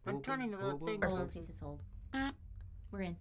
I'm turning the little thing Hold, on. he says hold. We're in.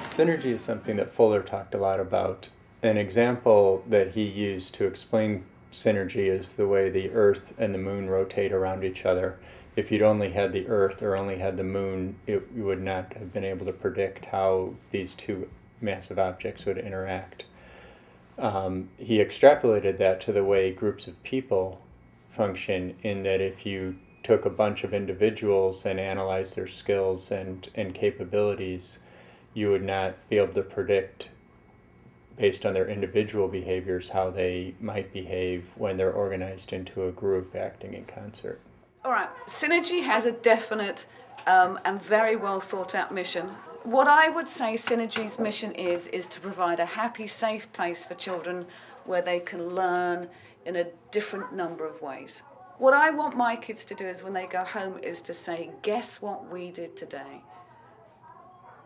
Synergy is something that Fuller talked a lot about. An example that he used to explain synergy is the way the Earth and the Moon rotate around each other. If you'd only had the Earth or only had the Moon, you would not have been able to predict how these two massive objects would interact. He extrapolated that to the way groups of people function, in that if you took a bunch of individuals and analyzed their skills and capabilities, you would not be able to predict, based on their individual behaviors, how they might behave when they're organized into a group acting in concert. All right, Synergy has a definite and very well thought out mission. What I would say Synergy's mission is to provide a happy, safe place for children where they can learn in a different number of ways. What I want my kids to do is when they go home is to say, guess what we did today?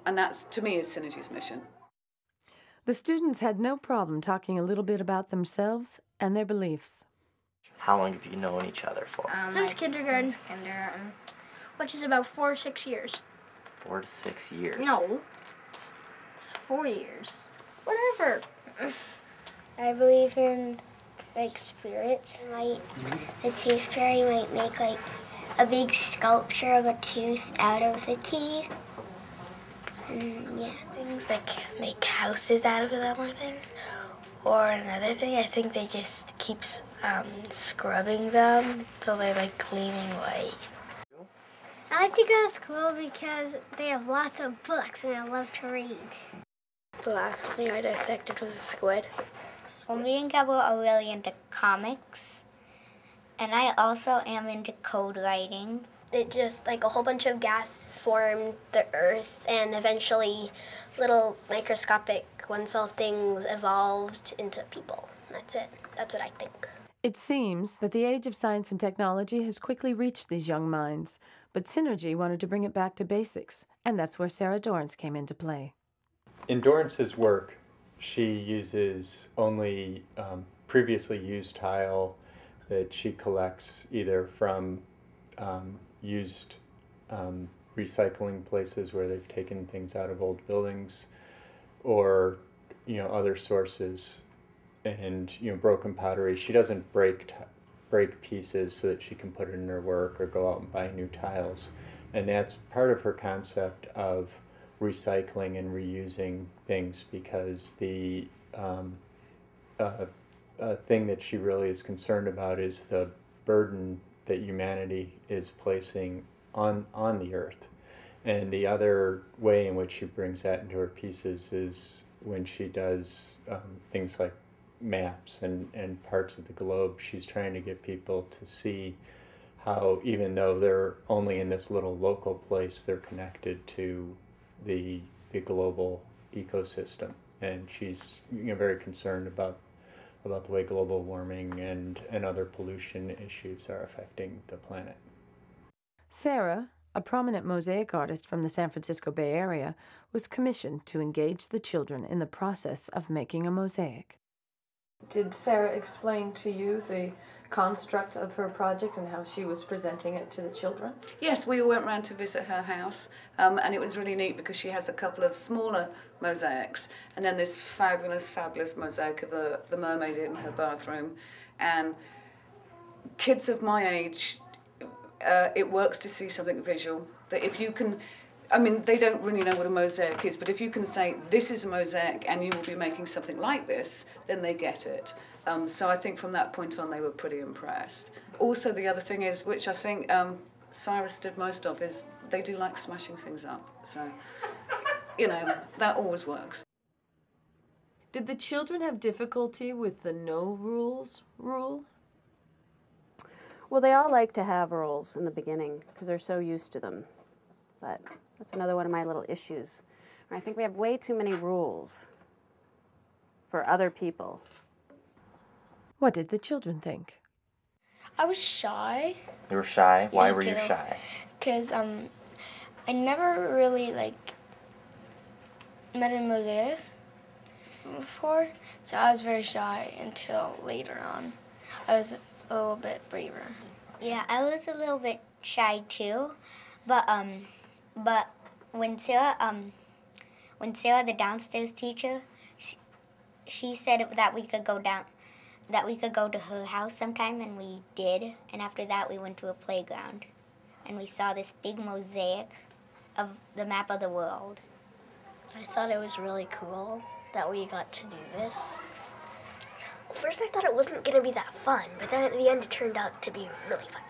And that's, to me, is Synergy's mission. The students had no problem talking a little bit about themselves and their beliefs. How long have you known each other for? Since kindergarten. Which is about 4 or 6 years. 4 to 6 years. No. It's 4 years. Whatever. I believe in, like, spirits. Like, the tooth fairy might make, like, a big sculpture of a tooth out of the teeth. And, yeah. Things like make houses out of them or things. Or another thing, I think they just keep scrubbing them till they're, like, gleaming white. I like to go to school because they have lots of books and I love to read. The last thing I dissected was a squid. Well, me and Gabriel are really into comics. And I also am into code writing. It just, like, a whole bunch of gas formed the Earth, and eventually little microscopic one-cell things evolved into people. That's it. That's what I think. It seems that the age of science and technology has quickly reached these young minds, but Synergy wanted to bring it back to basics, and that's where Sara Dorrance came into play. In Dorrance's work, she uses only previously used tile that she collects either from used recycling places where they've taken things out of old buildings, or other sources, and broken pottery. She doesn't break pieces so that she can put it in her work or go out and buy new tiles, and that's part of her concept of recycling and reusing things, because the thing that she really is concerned about is the burden that humanity is placing on the earth. And the other way in which she brings that into her pieces is when she does things like maps and parts of the globe. She's trying to get people to see how, even though they're only in this little local place, they're connected to the global ecosystem. And she's very concerned about the way global warming and other pollution issues are affecting the planet. Sara, a prominent mosaic artist from the San Francisco Bay Area, was commissioned to engage the children in the process of making a mosaic. Did Sara explain to you the construct of her project and how she was presenting it to the children? Yes, we all went round to visit her house, and it was really neat because she has a couple of smaller mosaics, and then this fabulous mosaic of the mermaid in her bathroom. And kids of my age, it works to see something visual. That if you can, they don't really know what a mosaic is, but if you can say, this is a mosaic and you will be making something like this, then they get it. So I think from that point on they were pretty impressed. also the other thing is, which I think Cyrus did most of, is they do like smashing things up. So, you know, that always works. Did the children have difficulty with the no rules rule? Well, they all like to have rules in the beginning because they're so used to them. But that's another one of my little issues. I think we have way too many rules for other people. What did the children think? I was shy. You were shy? Why were you too. shy? Because I never really, like, met a mosaic before, so I was very shy until later on. I was a little bit braver. Yeah, I was a little bit shy too, but when Sarah, the downstairs teacher, she said that we could go to her house sometime, and we did. And after that, we went to a playground, and we saw this big mosaic of the map of the world. I thought it was really cool that we got to do this. First I thought it wasn't going to be that fun, but then at the end it turned out to be really fun.